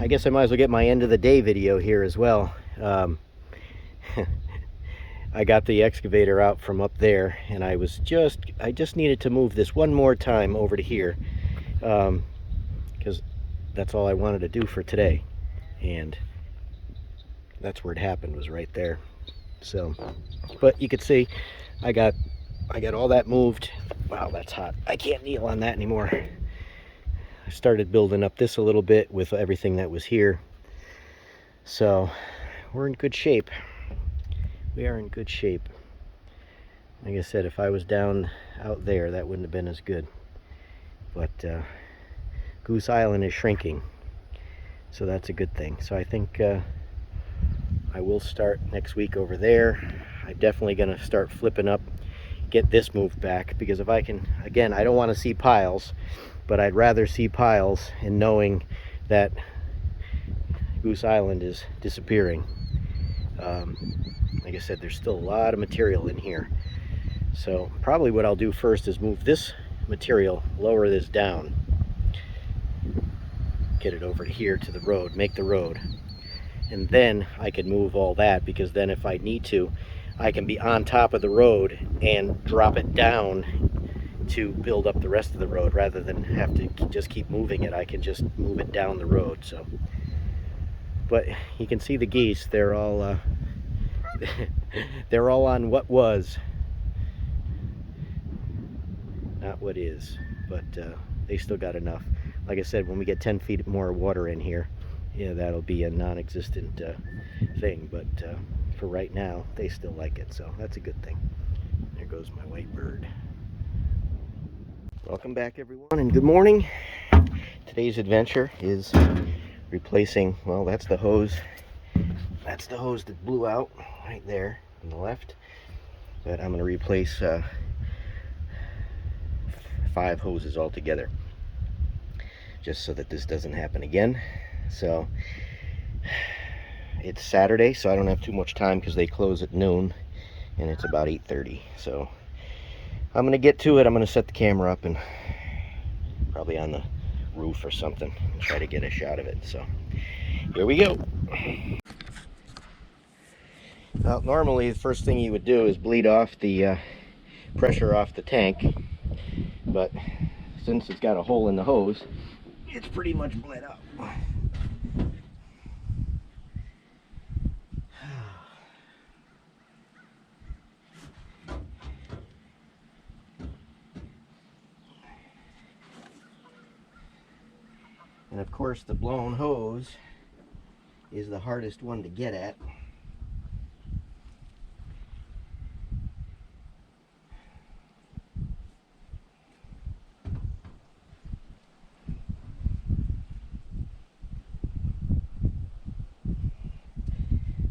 I guess I might as well get my end of the day video here as well. I got the excavator out from up there, and I just needed to move this one more time over to here, because that's all I wanted to do for today, and that's where it happened, was right there. So, but you could see I got all that moved. Wow, that's hot. I can't kneel on that anymore. I started building up this a little bit with everything that was here. So we're in good shape. We are in good shape. Like I said, if I was down out there, that wouldn't have been as good. But Goose Island is shrinking, so that's a good thing. So I think I will start next week over there. I'm definitely going to start flipping up, get this moved back, because if I can, again, I don't want to see piles, but I'd rather see piles and knowing that Goose Island is disappearing. Like I said, there's still a lot of material in here. So probably what I'll do first is move this material, lower this down, get it over here to the road, make the road. And then I can move all that, because then if I need to, I can be on top of the road and drop it down to build up the rest of the road, rather than have to just keep moving it. I can just move it down the road. So, but you can see the geese, they're all they're all on what was, not what is, but they still got enough. Like I said, when we get 10 feet more water in here, yeah, that'll be a non-existent thing, but for right now they still like it, so that's a good thing. There goes my white bird. Welcome back, everyone, and good morning. Today's adventure is replacing, well, that's the hose that blew out right there on the left, but I'm going to replace 5 hoses altogether, just so that this doesn't happen again. So it's Saturday, so I don't have too much time because they close at noon and it's about 8:30. So I'm gonna get to it. I'm gonna set the camera up and probably on the roof or something and try to get a shot of it. So here we go. Now, normally the first thing you would do is bleed off the pressure off the tank, but since it's got a hole in the hose, it's pretty much bled up. And of course, the blown hose is the hardest one to get at.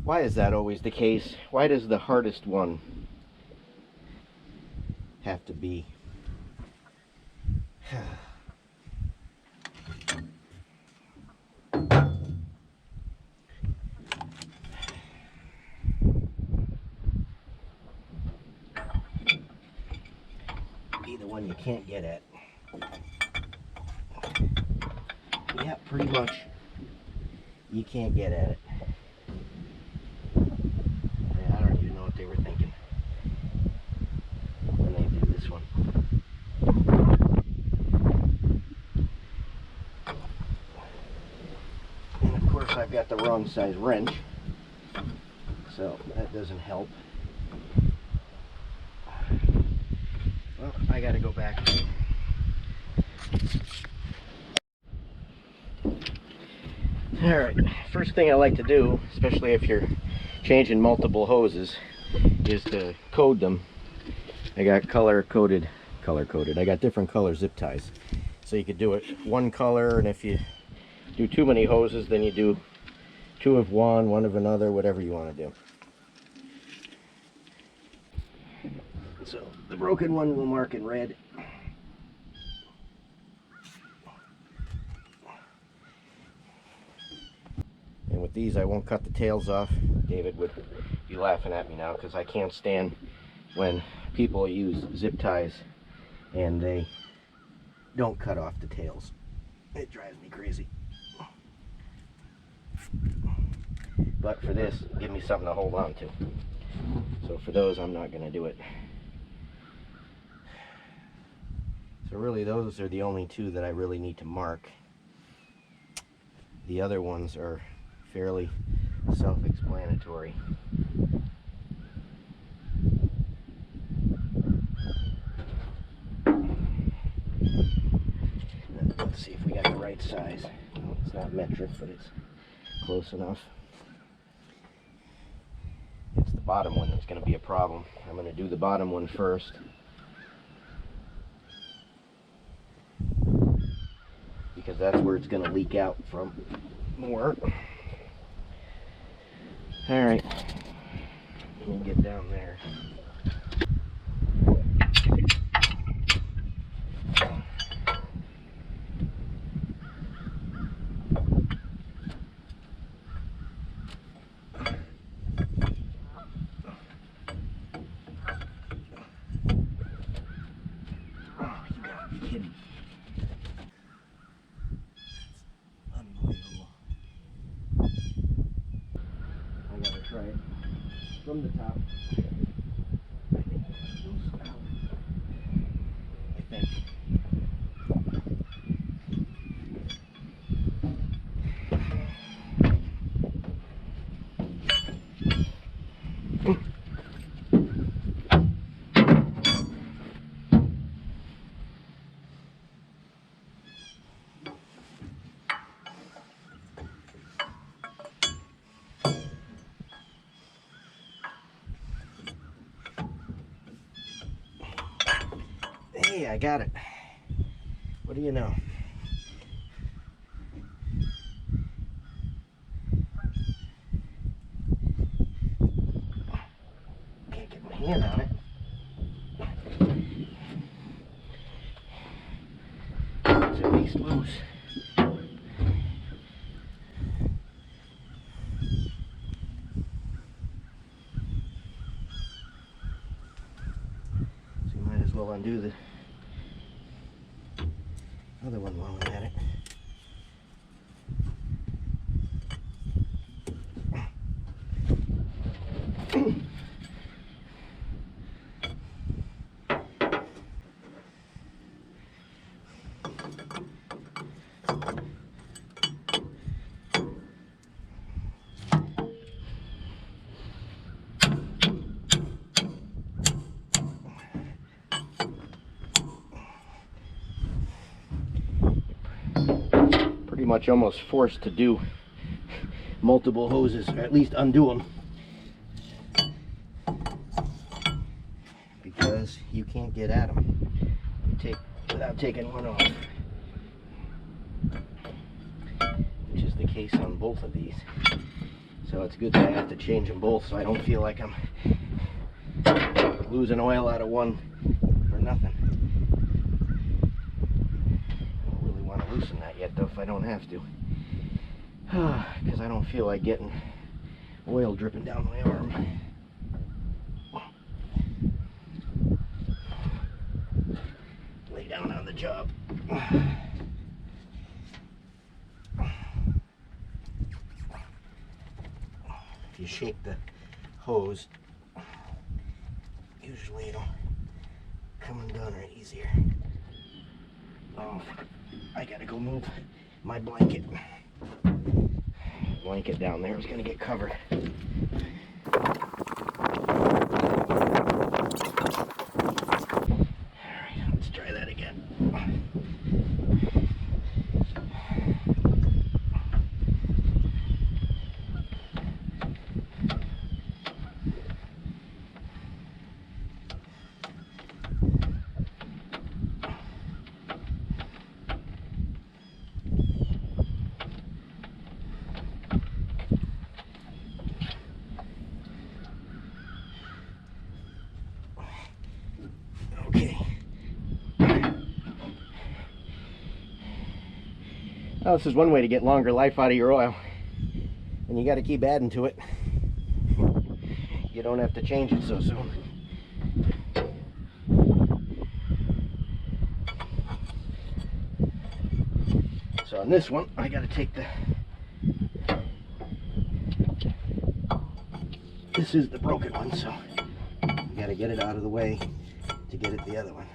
Why is that always the case? Why does the hardest one have to be? Be the one you can't get at. Yeah, pretty much. You can't get at it. I don't even know what they were thinking when they did this one. And of course I've got the wrong size wrench, so that doesn't help. Well, I gotta go back. Alright, first thing I like to do, especially if you're changing multiple hoses, is to code them. I got color coded. I got different color zip ties. So you could do it one color, and if you do too many hoses, then you do 2 of one, 1 of another, whatever you want to do. So the broken one we'll mark in red. And with these, I won't cut the tails off. David would be laughing at me now, because I can't stand when people use zip ties and they don't cut off the tails. It drives me crazy. But for this, give me something to hold on to. So for those, I'm not going to do it. So really, those are the only two that I really need to mark. The other ones are fairly self-explanatory. Let's see if we got the right size. Well, it's not metric, but it's close enough. It's the bottom one that's going to be a problem. I'm going to do the bottom one first. Because that's where it's going to leak out from more. Alright, let me get down there. Right from the top. I think it's loose now. I think. Hey, I got it. What do you know? Can't get my hand on it. It's at least loose. So you might as well undo the other one while I'm at it. Pretty much almost forced to do multiple hoses, or at least undo them, because you can't get at them without taking one off, which is the case on both of these. So it's good that I have to change them both, so I don't feel like I'm losing oil out of one for nothing. I don't really want to loosen that yet, though, if I don't have to, because I don't feel like getting oil dripping down my arm. Lay down on the job. If you shake the hose, usually it'll come undone right easier. Oh, I gotta go move my blanket. Blanket down there is gonna get covered. Alright, let's try that again. Well, this is one way to get longer life out of your oil, and you got to keep adding to it. You don't have to change it so soon. So on this one, I got to take the This is the broken one, so you gotta get it out of the way to get at the other one.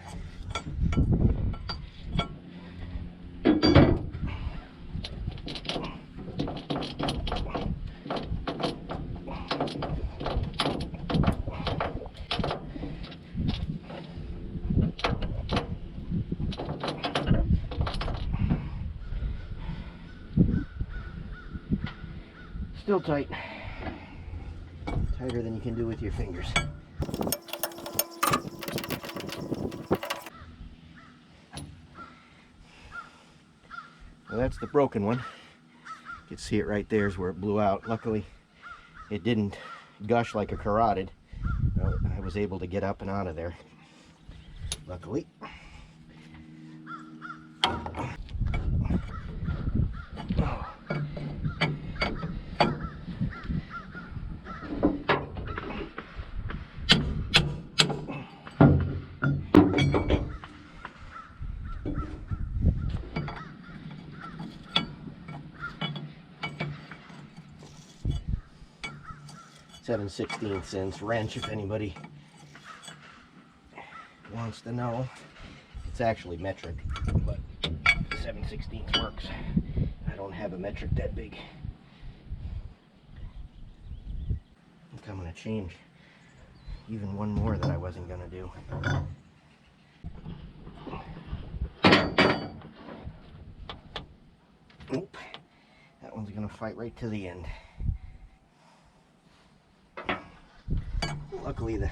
Still tight. Tighter than you can do with your fingers. Well, that's the broken one. You can see it right there is where it blew out. Luckily, it didn't gush like a carotid. I was able to get up and out of there. Luckily. $7/16 wrench, if anybody wants to know. It's actually metric, but 7/16 works. I don't have a metric that big. I think I'm going to change even one more that I wasn't going to do. Oop. That one's going to fight right to the end. Luckily the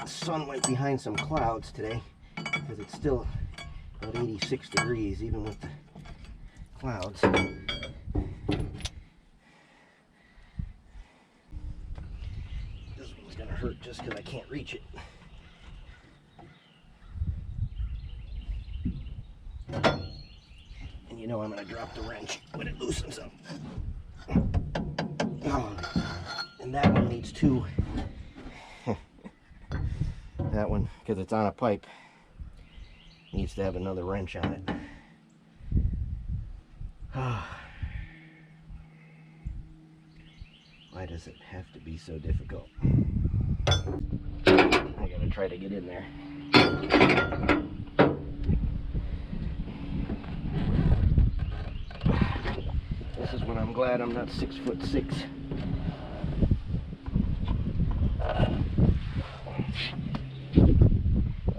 sun went behind some clouds today, because it's still about 86 degrees even with the clouds. This one's gonna hurt just because I can't reach it. And you know I'm gonna drop the wrench when it loosens up. Oh, and that one needs two. That one, because it's on a pipe, needs to have another wrench on it. Why does it have to be so difficult? I gotta try to get in there. This is when I'm glad I'm not 6'6".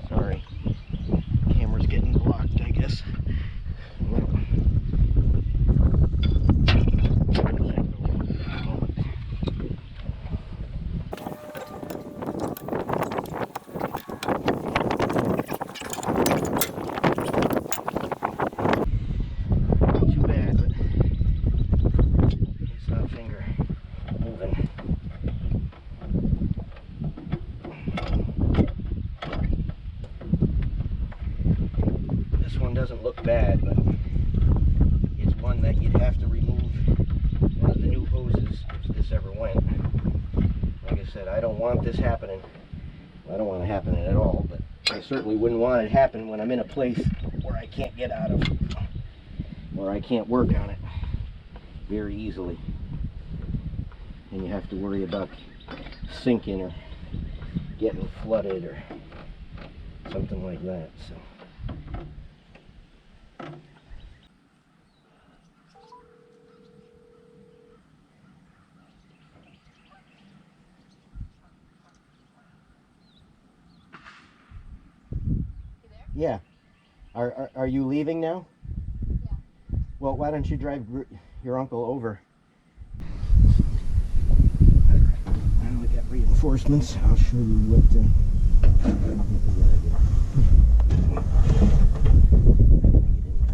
Sorry, camera's getting blocked, I guess. Too bad, but it's not finger moving. This one doesn't look bad, but it's one that you'd have to remove one of the new hoses if this ever went. Like I said, I don't want this happening. I don't want it happening at all, but I certainly wouldn't want it happen when I'm in a place where I can't get out of, where I can't work on it very easily. And you have to worry about sinking or getting flooded or something like that. So. Yeah. Are you leaving now? Yeah. Well, why don't you drive your uncle over? Now we got reinforcements. I'll show you what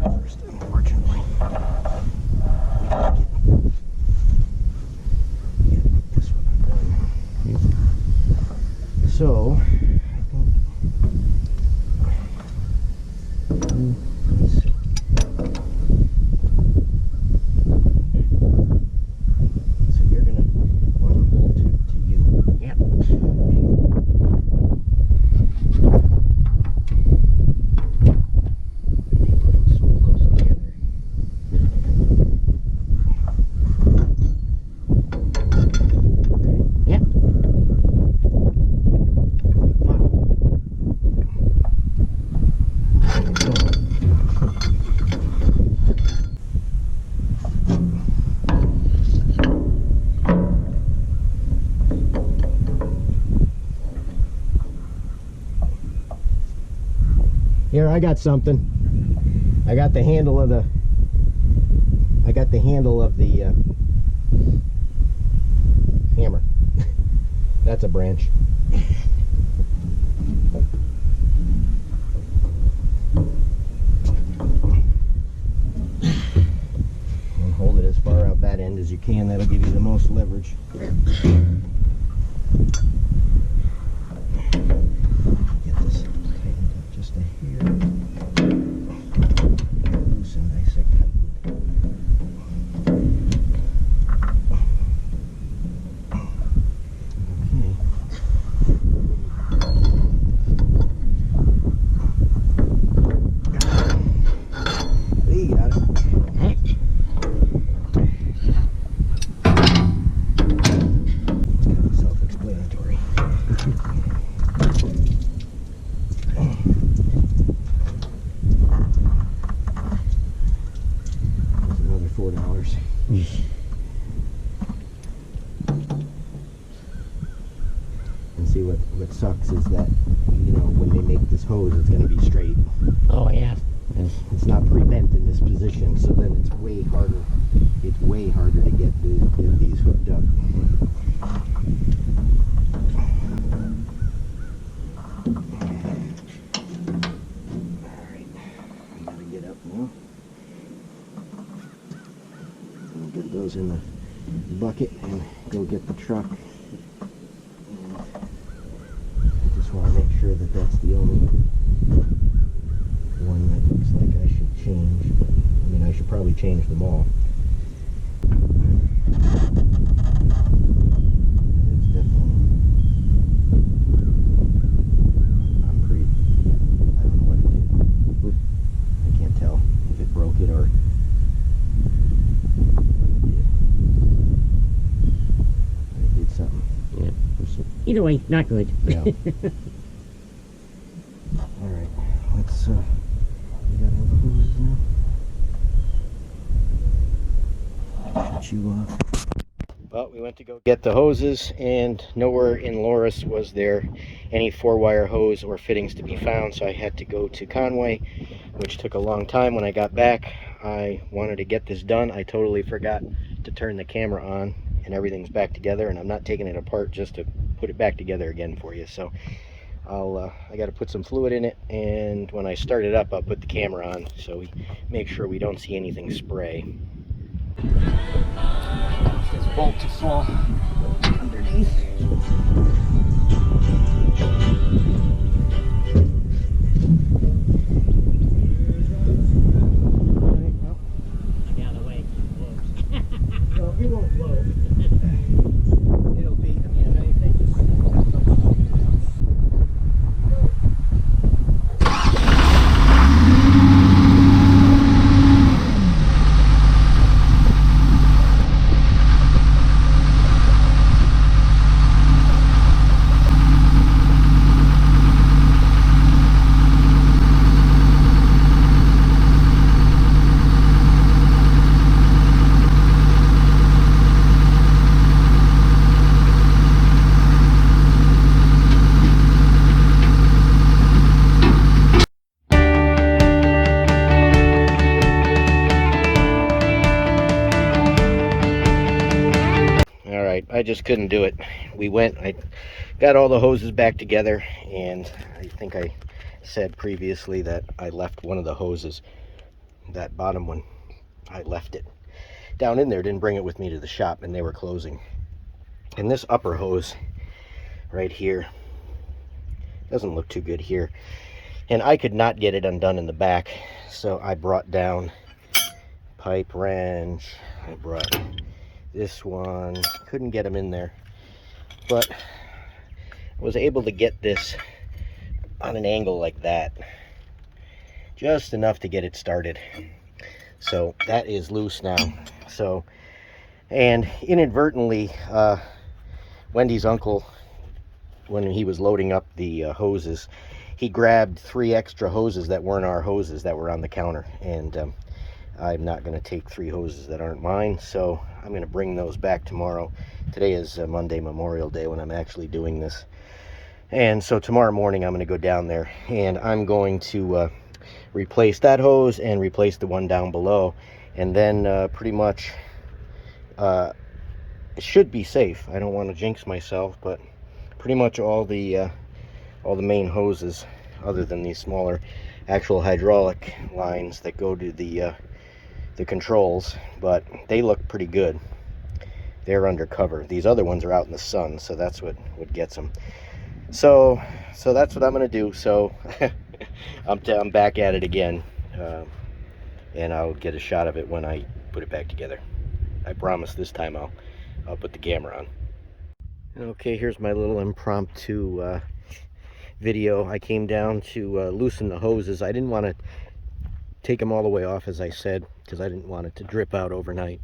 first, unfortunately. Get this one done. So let's see. So you're gonna want to hold to you. Yep. So close together. Here, I got something. I got the handle of the hammer. That's a branch. And hold it as far out that end as you can. That'll give you the most leverage. Get this tightened up just a hair. Loosened, I said tightened. $4. And see what sucks is that, you know, when they make this hose, it's going to be straight. Oh yeah. And it's not pre-bent in this position, so then it's way harder. It's way harder to get these hooked up. Alright, I gotta get up now. I'll get those in the bucket and go get the truck. And I just want to make sure that that's the only one that looks like I should change. But, I mean, I should probably change them all. It's definitely, I'm pretty, I don't know what it did. I can't tell if it broke it or something. Yeah. Either way, not good. Yeah. Alright, let's, we got all the hoses now. Shut you off. Well, we went to go get the hoses, and nowhere in Loris was there any 4-wire hose or fittings to be found, so I had to go to Conway, which took a long time. When I got back, I wanted to get this done. I totally forgot to turn the camera on, and everything's back together, and I'm not taking it apart just to put it back together again for you. So I got to put some fluid in it, and when I start it up, I'll put the camera on so we make sure we don't see anything spray. This bolt to fall underneath. It won't blow. It'll be, I mean, if anything, just... I just couldn't do it. I got all the hoses back together, and I think I said previously that I left one of the hoses, that bottom one, I left it down in there, didn't bring it with me to the shop, and they were closing. And this upper hose right here doesn't look too good here, and I could not get it undone in the back, so I brought down pipe wrench, I brought this one, couldn't get them in there, but was able to get this on an angle like that, just enough to get it started. So that is loose now. So, and inadvertently, Wendy's uncle, when he was loading up the hoses, he grabbed 3 extra hoses that weren't our hoses that were on the counter, and I'm not going to take 3 hoses that aren't mine, so I'm going to bring those back tomorrow. Today is Monday, Memorial Day, when I'm actually doing this. And so tomorrow morning I'm going to go down there, and I'm going to replace that hose and replace the one down below, and then pretty much it should be safe. I don't want to jinx myself, but pretty much all the main hoses, other than these smaller actual hydraulic lines that go to the controls, but they look pretty good. They're undercover. These other ones are out in the sun, so that's what gets them. So that's what I'm gonna do. So I'm back at it again, and I'll get a shot of it when I put it back together. I promise this time I'll put the camera on. Okay, here's my little impromptu video. I came down to loosen the hoses. I didn't want to take them all the way off, as I said, because I didn't want it to drip out overnight.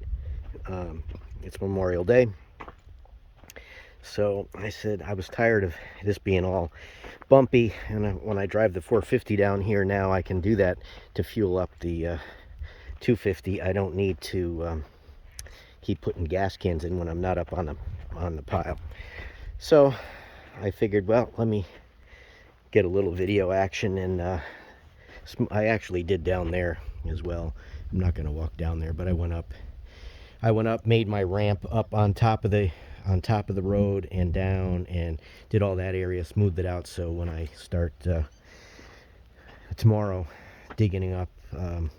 It's Memorial Day, so I said I was tired of this being all bumpy, and when I drive the 450 down here now, I can do that to fuel up the 250. I don't need to keep putting gas cans in when I'm not up on the pile. So I figured, well, let me get a little video action, and I actually did down there as well. I'm not going to walk down there, but I went up, made my ramp up on top of the road and down, and did all that area, smoothed it out, so when I start tomorrow digging up,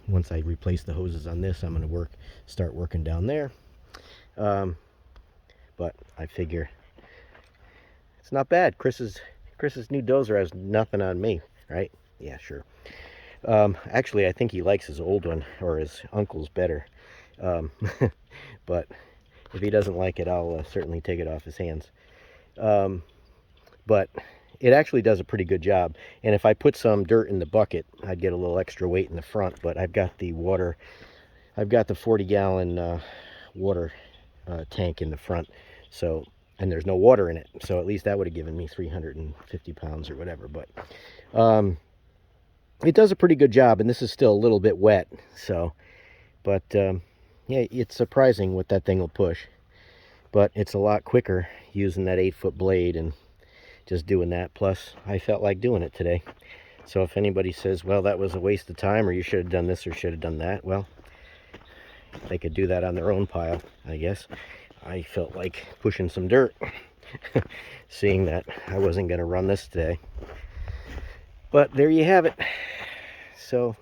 once I replace the hoses on this, I'm going to start working down there. But I figure it's not bad. Chris's new Dozer has nothing on me, right? Yeah, sure. Actually, I think he likes his old one, or his uncle's, better. But if he doesn't like it, I'll certainly take it off his hands. But it actually does a pretty good job. And if I put some dirt in the bucket, I'd get a little extra weight in the front. But I've got the 40-gallon water tank in the front. So, and there's no water in it. So at least that would have given me 350 pounds or whatever. But it does a pretty good job, and this is still a little bit wet. So, but yeah, it's surprising what that thing will push. But it's a lot quicker using that 8-foot blade and just doing that. Plus, I felt like doing it today. So if anybody says, well, that was a waste of time, or you should have done this or should have done that, well, they could do that on their own pile, I guess. I felt like pushing some dirt, seeing that I wasn't going to run this today. But there you have it. So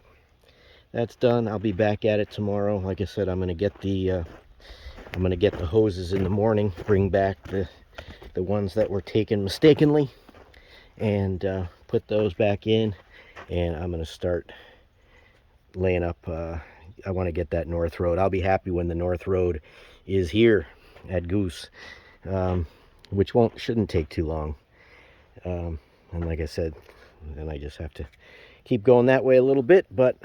that's done. I'll be back at it tomorrow. Like I said, I'm going to get the hoses in the morning, bring back the ones that were taken mistakenly, and put those back in, and I'm going to start laying up. I want to get that north road. I'll be happy when the north road is here at Goose, which shouldn't take too long. And like I said, then I just have to keep going that way a little bit, but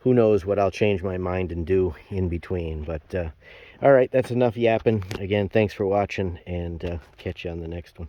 who knows what I'll change my mind and do in between. But all right, that's enough yapping. Again, thanks for watching, and catch you on the next one.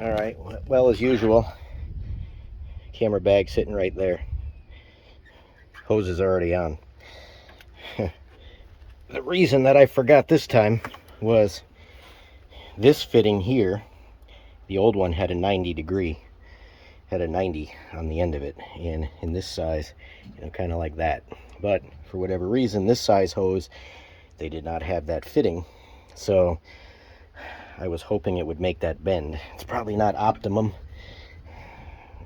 All right, well, as usual, camera bag sitting right there. Hose is already on. The reason that I forgot this time was this fitting here, the old one had a 90 degree, had a 90 on the end of it, and in this size, kind of like that. But for whatever reason, this size hose, they did not have that fitting, so I was hoping it would make that bend. It's probably not optimum.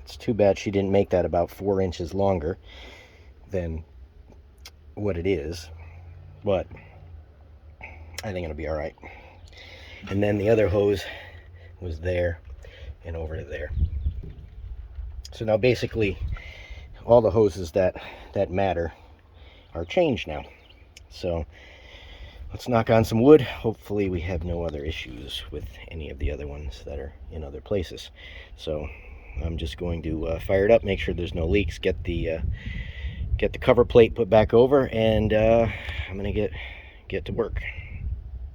It's too bad she didn't make that about 4 inches longer than what it is, but I think it'll be all right. And then the other hose was there and over to there. So now basically all the hoses that matter are changed now. So let's knock on some wood. Hopefully we have no other issues with any of the other ones that are in other places. So I'm just going to fire it up, make sure there's no leaks, get the cover plate put back over, and I'm gonna get to work.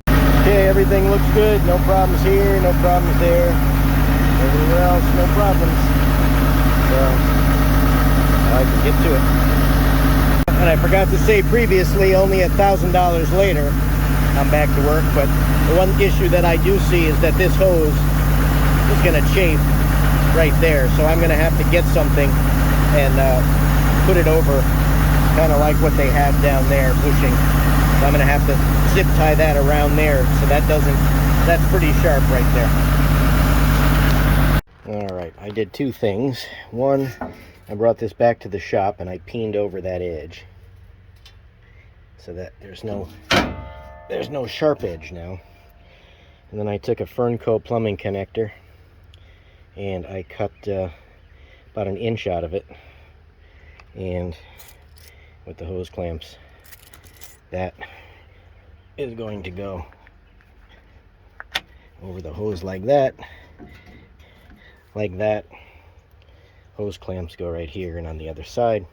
Okay, everything looks good. No problems here, no problems there. Everywhere else, no problems. So I can get to it. And I forgot to say previously, only $1,000 later, I'm back to work. But the one issue that I do see is that this hose is going to chafe right there. So I'm going to have to get something and put it over, kind of like what they have down there pushing. So I'm going to have to zip tie that around there so that doesn't, that's pretty sharp right there. All right, I did two things. One, I brought this back to the shop and I peened over that edge so that there's no sharp edge now. And then I took a Fernco plumbing connector and I cut about an inch out of it, and with the hose clamps, that is going to go over the hose like that. Like that. Hose clamps go right here and on the other side,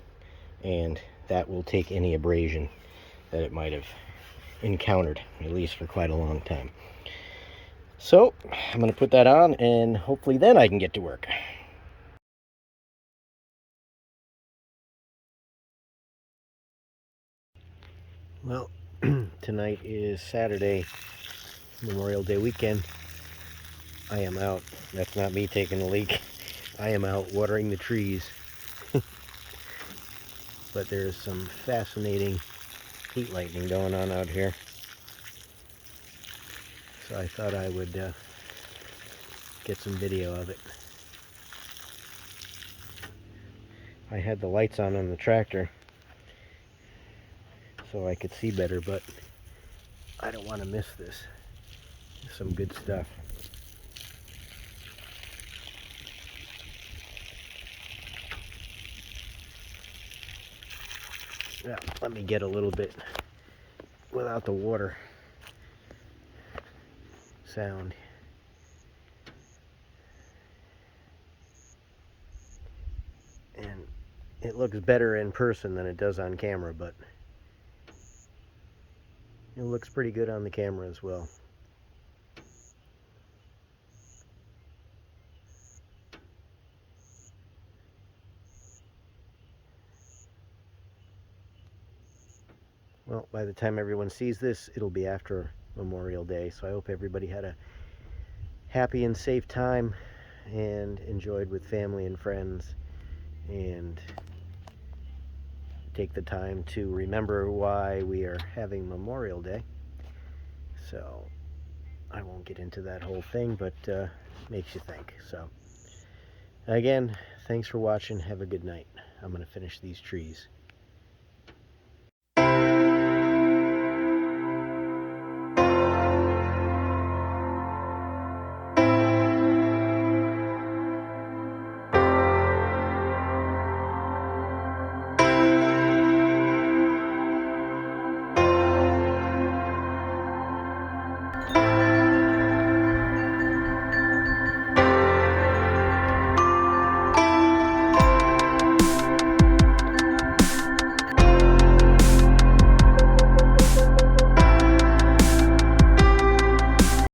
and that will take any abrasion that it might have encountered, at least for quite a long time. So I'm going to put that on, and hopefully then I can get to work. Well, tonight is Saturday, Memorial Day weekend. I am out. That's not me taking a leak. I am out watering the trees. But there's some fascinating heat lightning going on out here. So I thought I would get some video of it. I had the lights on the tractor so I could see better, but I don't want to miss this. Some good stuff. Now, let me get a little bit without the water sound. And it looks better in person than it does on camera, but it looks pretty good on the camera as well. Well, by the time everyone sees this, it'll be after Memorial Day, so I hope everybody had a happy and safe time and enjoyed with family and friends, and take the time to remember why we are having Memorial Day. So I won't get into that whole thing, but makes you think. So again, thanks for watching. Have a good night. I'm going to finish these trees.